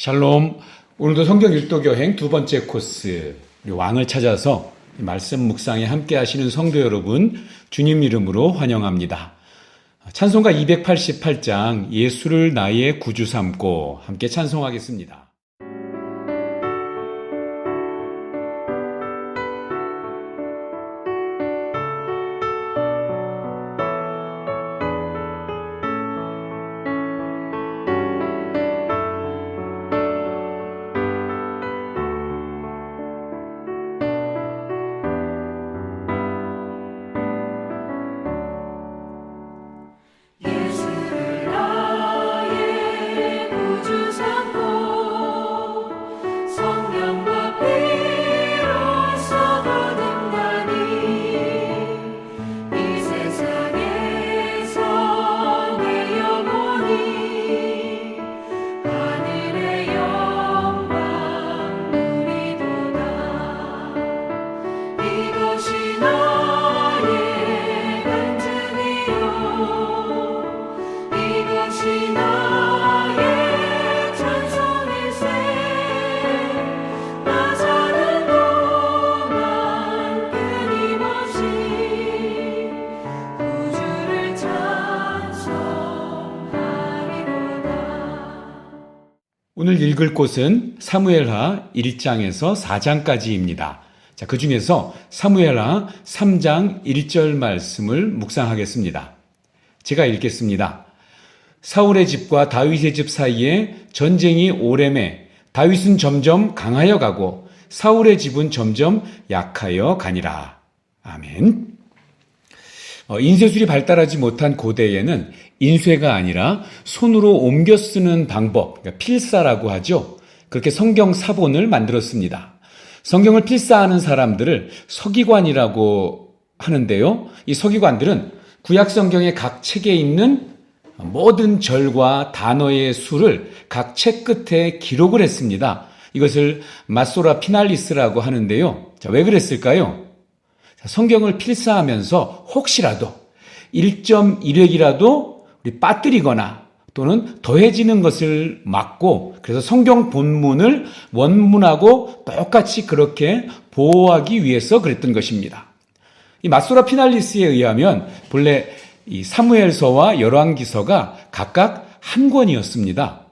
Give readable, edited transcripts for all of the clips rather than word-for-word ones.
샬롬. 오늘도 성경 일독 여행 두 번째 코스, 우리 왕을 찾아서 말씀 묵상에 함께 하시는 성도 여러분, 주님 이름으로 환영합니다. 찬송가 288장 예수를 나의 구주 삼고 함께 찬송하겠습니다. 오늘 읽을 곳은 사무엘하 1장에서 4장까지입니다. 자, 그 중에서 사무엘하 3장 1절 말씀을 묵상하겠습니다. 제가 읽겠습니다. 사울의 집과 다윗의 집 사이에 전쟁이 오래매 다윗은 점점 강하여 가고 사울의 집은 점점 약하여 가니라. 아멘. 인쇄술이 발달하지 못한 고대에는 인쇄가 아니라 손으로 옮겨 쓰는 방법, 그러니까 필사라고 하죠. 그렇게 성경 사본을 만들었습니다. 성경을 필사하는 사람들을 서기관이라고 하는데요. 이 서기관들은 구약 성경의 각 책에 있는 모든 절과 단어의 수를 각 책 끝에 기록을 했습니다. 이것을 마소라 피날리스라고 하는데요. 자, 왜 그랬을까요? 성경을 필사하면서 혹시라도 1.1획이라도 우리 빠뜨리거나 또는 더해지는 것을 막고, 그래서 성경 본문을 원문하고 똑같이 그렇게 보호하기 위해서 그랬던 것입니다. 이 마소라 피날리스에 의하면 본래 이 사무엘서와 열왕기서가 각각 한 권이었습니다.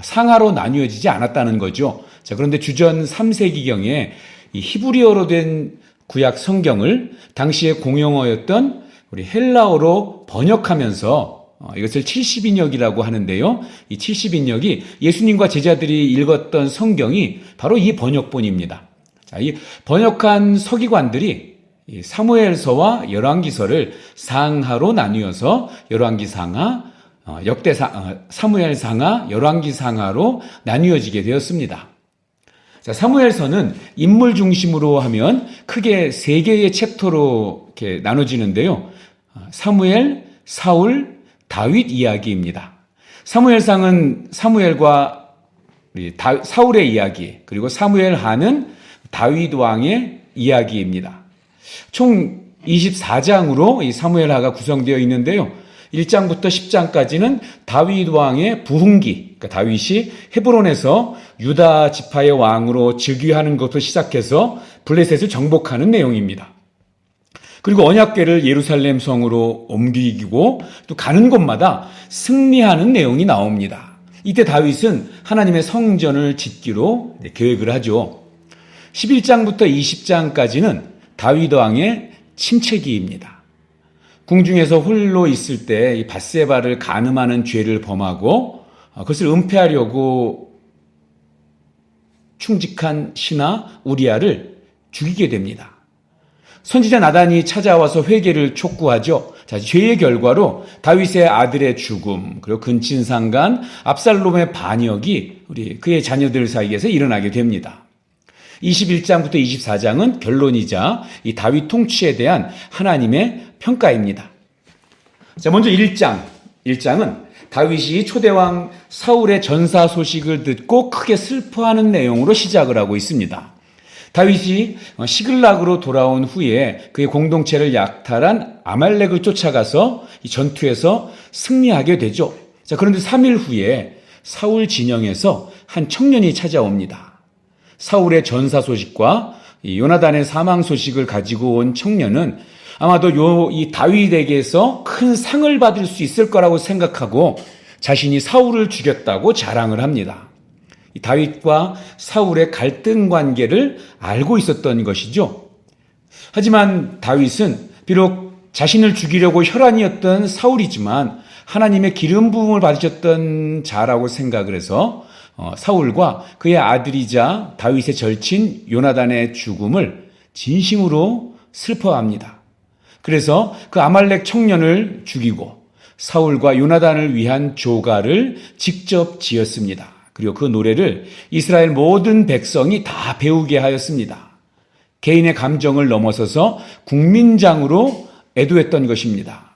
상하로 나뉘어지지 않았다는 거죠. 자, 그런데 주전 3세기경에 이 히브리어로 된 구약 성경을 당시의 공용어였던 우리 헬라어로 번역하면서 이것을 70인역이라고 하는데요. 이 70인역이 예수님과 제자들이 읽었던 성경이 바로 이 번역본입니다. 자, 이 번역한 서기관들이 이 사무엘서와 열왕기서를 상하로 나뉘어서 열왕기상하, 사무엘상하, 열왕기상하로 나뉘어지게 되었습니다. 자, 사무엘서는 인물 중심으로 하면 크게 세 개의 챕터로 이렇게 나눠지는데요. 사무엘, 사울, 다윗 이야기입니다. 사무엘상은 사무엘과 사울의 이야기, 그리고 사무엘하는 다윗 왕의 이야기입니다. 총 24장으로 이 사무엘하가 구성되어 있는데요. 1장부터 10장까지는 다윗 왕의 부흥기, 그러니까 다윗이 헤브론에서 유다 지파의 왕으로 즉위하는 것부터 시작해서 블레셋을 정복하는 내용입니다. 그리고 언약궤를 예루살렘 성으로 옮기고 또 가는 곳마다 승리하는 내용이 나옵니다. 이때 다윗은 하나님의 성전을 짓기로 계획을 하죠. 11장부터 20장까지는 다윗 왕의 침체기입니다. 궁중에서 홀로 있을 때 이 밧세바를 간음하는 죄를 범하고 그것을 은폐하려고 충직한 신하 우리아를 죽이게 됩니다. 선지자 나단이 찾아와서 회개를 촉구하죠. 자, 죄의 결과로 다윗의 아들의 죽음, 그리고 근친상간 압살롬의 반역이 그의 자녀들 사이에서 일어나게 됩니다. 21장부터 24장은 결론이자 이 다윗 통치에 대한 하나님의 평가입니다. 자, 먼저 1장은 다윗이 초대왕 사울의 전사 소식을 듣고 크게 슬퍼하는 내용으로 시작을 하고 있습니다. 다윗이 시글락으로 돌아온 후에 그의 공동체를 약탈한 아말렉을 쫓아가서 이 전투에서 승리하게 되죠. 자, 그런데 3일 후에 사울 진영에서 한 청년이 찾아옵니다. 사울의 전사 소식과 이 요나단의 사망 소식을 가지고 온 청년은 아마도 이 다윗에게서 큰 상을 받을 수 있을 거라고 생각하고 자신이 사울을 죽였다고 자랑을 합니다. 이 다윗과 사울의 갈등 관계를 알고 있었던 것이죠. 하지만 다윗은 비록 자신을 죽이려고 혈안이었던 사울이지만 하나님의 기름 부음을 받으셨던 자라고 생각을 해서 사울과 그의 아들이자 다윗의 절친 요나단의 죽음을 진심으로 슬퍼합니다. 그래서 그 아말렉 청년을 죽이고 사울과 요나단을 위한 조가를 직접 지었습니다. 그리고 그 노래를 이스라엘 모든 백성이 다 배우게 하였습니다. 개인의 감정을 넘어서서 국민장으로 애도했던 것입니다.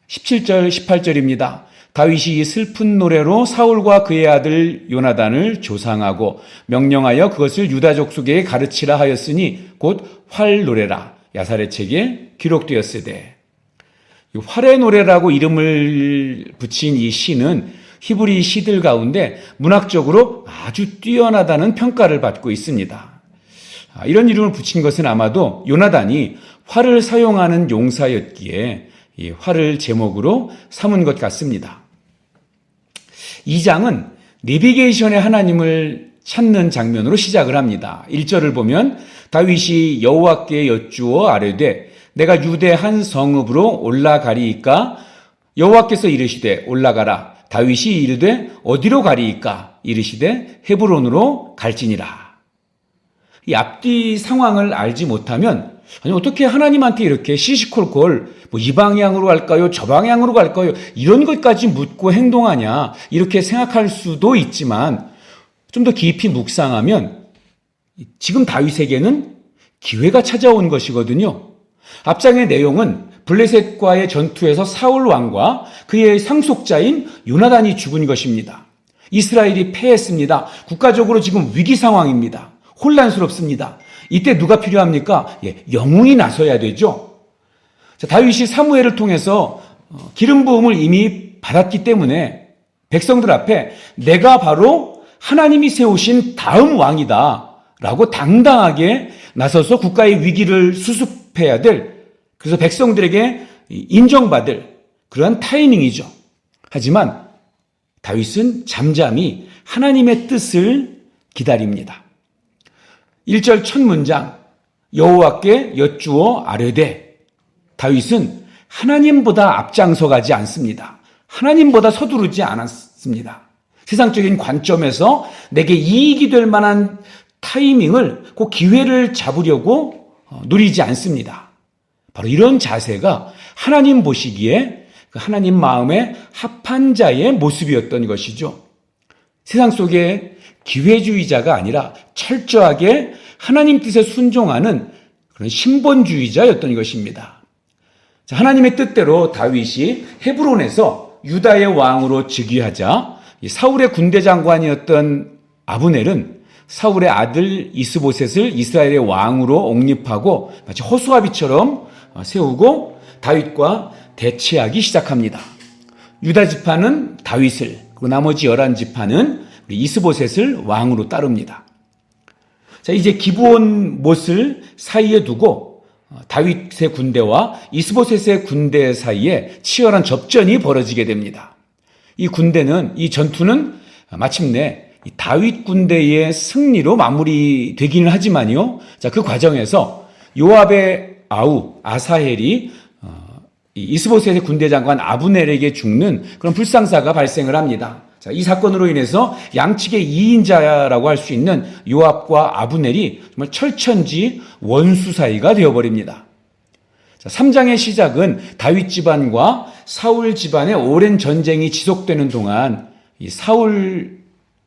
17절, 18절입니다. 다윗이 이 슬픈 노래로 사울과 그의 아들 요나단을 조상하고 명령하여 그것을 유다 족속에게 가르치라 하였으니 곧 활노래라. 야살의 책에 기록되었으되. 활의 노래라고 이름을 붙인 이 시는 히브리 시들 가운데 문학적으로 아주 뛰어나다는 평가를 받고 있습니다. 이런 이름을 붙인 것은 아마도 요나단이 활을 사용하는 용사였기에 이 활을 제목으로 삼은 것 같습니다. 2장은 내비게이션의 하나님을 찾는 장면으로 시작을 합니다. 1절을 보면 다윗이 여호와께 여쭈어 아뢰되 내가 유대 한 성읍으로 올라가리이까 여호와께서 이르시되 올라가라. 다윗이 이르되 어디로 가리이까 이르시되 헤브론으로 갈지니라. 이 앞뒤 상황을 알지 못하면 아니 어떻게 하나님한테 이렇게 시시콜콜 이 방향으로 갈까요? 저 방향으로 갈까요? 이런 것까지 묻고 행동하냐 이렇게 생각할 수도 있지만 좀 더 깊이 묵상하면 지금 다윗에게는 기회가 찾아온 것이거든요. 앞장의 내용은 블레셋과의 전투에서 사울 왕과 그의 상속자인 요나단이 죽은 것입니다. 이스라엘이 패했습니다. 국가적으로 지금 위기 상황입니다. 혼란스럽습니다. 이때 누가 필요합니까? 영웅이 나서야 되죠. 자, 다윗이 사무엘을 통해서 기름 부음을 이미 받았기 때문에 백성들 앞에 내가 바로 하나님이 세우신 다음 왕이다 라고 당당하게 나서서 국가의 위기를 수습해야 될, 그래서 백성들에게 인정받을 그러한 타이밍이죠. 하지만 다윗은 잠잠히 하나님의 뜻을 기다립니다. 1절 첫 문장 여호와께 여쭈어 아뢰되, 다윗은 하나님보다 앞장서 가지 않습니다. 하나님보다 서두르지 않았습니다. 세상적인 관점에서 내게 이익이 될 만한 타이밍을, 그 기회를 잡으려고 누리지 않습니다. 바로 이런 자세가 하나님 보시기에 하나님 마음에 합한 자의 모습이었던 것이죠. 세상 속에 기회주의자가 아니라 철저하게 하나님 뜻에 순종하는 그런 신본주의자였던 것입니다. 자, 하나님의 뜻대로 다윗이 헤브론에서 유다의 왕으로 즉위하자 사울의 군대 장관이었던 아브넬은 사울의 아들 이스보셋을 이스라엘의 왕으로 옹립하고 마치 허수아비처럼 세우고 다윗과 대치하기 시작합니다. 유다 지파는 다윗을, 그리고 나머지 11지파는 이스보셋을 왕으로 따릅니다. 자, 이제 기브온 못을 사이에 두고 다윗의 군대와 이스보셋의 군대 사이에 치열한 접전이 벌어지게 됩니다. 이 전투는 마침내 다윗 군대의 승리로 마무리되기는 하지만요. 자, 그 과정에서 요압의 아우 아사헬이 이스보셋의 군대 장관 아브넬에게 죽는 그런 불상사가 발생을 합니다. 자, 이 사건으로 인해서 양측의 2인자라고 할 수 있는 요압과 아브넬이 정말 철천지 원수 사이가 되어버립니다. 자, 3장의 시작은 다윗 집안과 사울 집안의 오랜 전쟁이 지속되는 동안 이 사울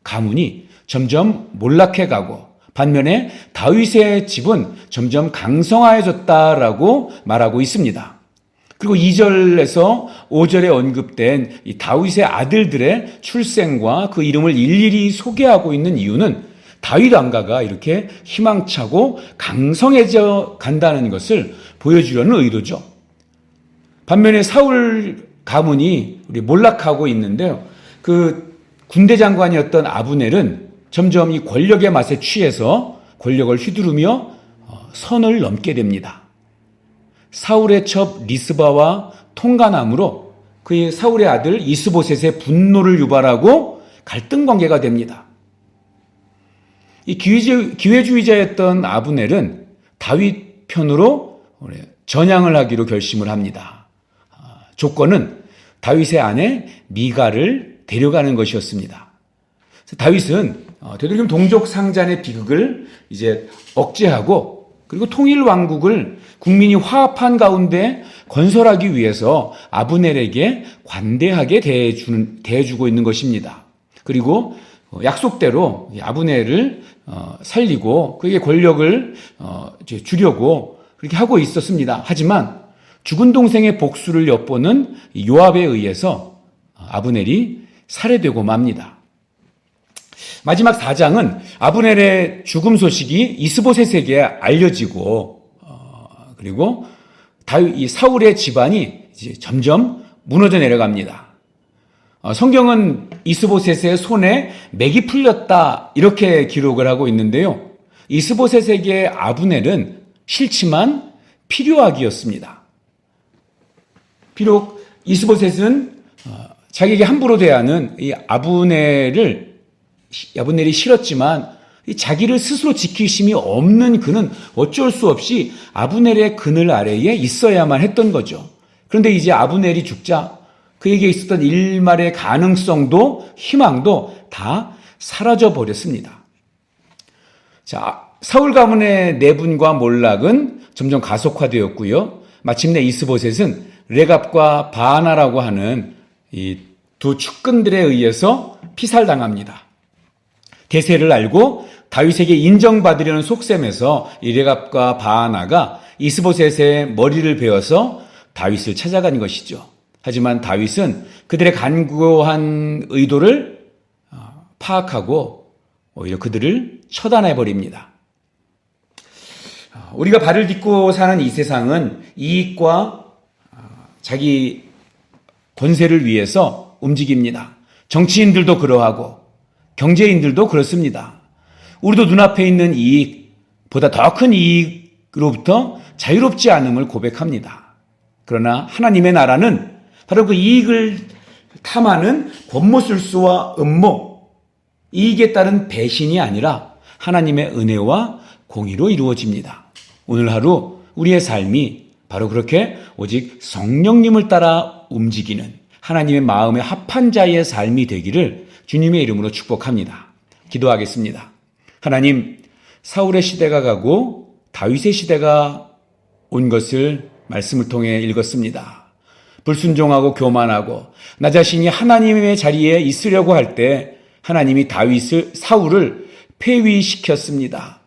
가문이 점점 몰락해가고 반면에 다윗의 집은 점점 강성하여졌다라고 말하고 있습니다. 그리고 2절에서 5절에 언급된 이 다윗의 아들들의 출생과 그 이름을 일일이 소개하고 있는 이유는 다윗 왕가가 이렇게 희망차고 강성해져 간다는 것을 보여주려는 의도죠. 반면에 사울 가문이 우리 몰락하고 있는데요. 그 군대 장관이었던 아브넬은 점점 이 권력의 맛에 취해서 권력을 휘두르며 선을 넘게 됩니다. 사울의 첩 리스바와 통간함으로 그의 사울의 아들 이스보셋의 분노를 유발하고 갈등 관계가 됩니다. 이 기회주의자였던 아브넬은 다윗 편으로 전향을 하기로 결심을 합니다. 조건은 다윗의 아내 미갈을 데려가는 것이었습니다. 다윗은 되도록이면 동족 상잔의 비극을 이제 억제하고 그리고 통일 왕국을 국민이 화합한 가운데 건설하기 위해서 아브넬에게 관대하게 대해주고 있는 것입니다. 그리고 약속대로 아브넬을 살리고 그에게 권력을 주려고 그렇게 하고 있었습니다. 하지만 죽은 동생의 복수를 엿보는 요압에 의해서 아브넬이 살해되고 맙니다. 마지막 4장은 아브넬의 죽음 소식이 이스보셋에게 알려지고 그리고 이 사울의 집안이 이제 점점 무너져 내려갑니다. 성경은 이스보셋의 손에 맥이 풀렸다 이렇게 기록을 하고 있는데요. 이스보셋에게 아브넬은 싫지만 필요하기였습니다. 비록 이스보셋은 자기에게 함부로 대하는 이 아브넬이 싫었지만 자기를 스스로 지킬 힘이 없는 그는 어쩔 수 없이 아브넬의 그늘 아래에 있어야만 했던 거죠. 그런데 이제 아브넬이 죽자 그에게 있었던 일말의 가능성도 희망도 다 사라져 버렸습니다. 자, 사울 가문의 내분과 몰락은 점점 가속화되었고요. 마침내 이스보셋은 레갑과 바하나라고 하는 이 두 측근들에 의해서 피살당합니다. 대세를 알고 다윗에게 인정받으려는 속셈에서 이 레갑과 바하나가 이스보셋의 머리를 베어서 다윗을 찾아간 것이죠. 하지만 다윗은 그들의 간구한 의도를 파악하고 오히려 그들을 처단해버립니다. 우리가 발을 딛고 사는 이 세상은 이익과 자기 권세를 위해서 움직입니다. 정치인들도 그러하고 경제인들도 그렇습니다. 우리도 눈앞에 있는 이익보다 더 큰 이익으로부터 자유롭지 않음을 고백합니다. 그러나 하나님의 나라는 바로 그 이익을 탐하는 권모술수와 음모, 이익에 따른 배신이 아니라 하나님의 은혜와 공의로 이루어집니다. 오늘 하루 우리의 삶이 바로 그렇게 오직 성령님을 따라 움직이는 하나님의 마음에 합한 자의 삶이 되기를 주님의 이름으로 축복합니다. 기도하겠습니다. 하나님, 사울의 시대가 가고 다윗의 시대가 온 것을 말씀을 통해 읽었습니다. 불순종하고 교만하고 나 자신이 하나님의 자리에 있으려고 할 때 하나님이 사울을 폐위시켰습니다.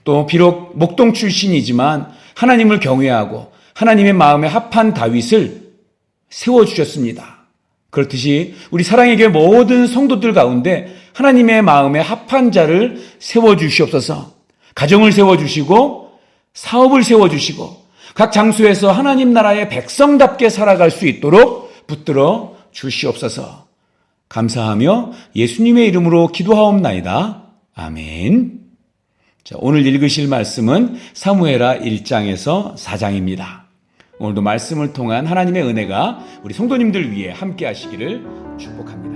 또 비록 목동 출신이지만 하나님을 경외하고 하나님의 마음에 합한 다윗을 세워주셨습니다. 그렇듯이 우리 사랑의 교회 모든 성도들 가운데 하나님의 마음에 합한 자를 세워주시옵소서. 가정을 세워주시고 사업을 세워주시고 각 장소에서 하나님 나라의 백성답게 살아갈 수 있도록 붙들어 주시옵소서. 감사하며 예수님의 이름으로 기도하옵나이다. 아멘. 자, 오늘 읽으실 말씀은 사무엘하 1장에서 4장입니다. 오늘도 말씀을 통한 하나님의 은혜가 우리 성도님들 위해 함께 하시기를 축복합니다.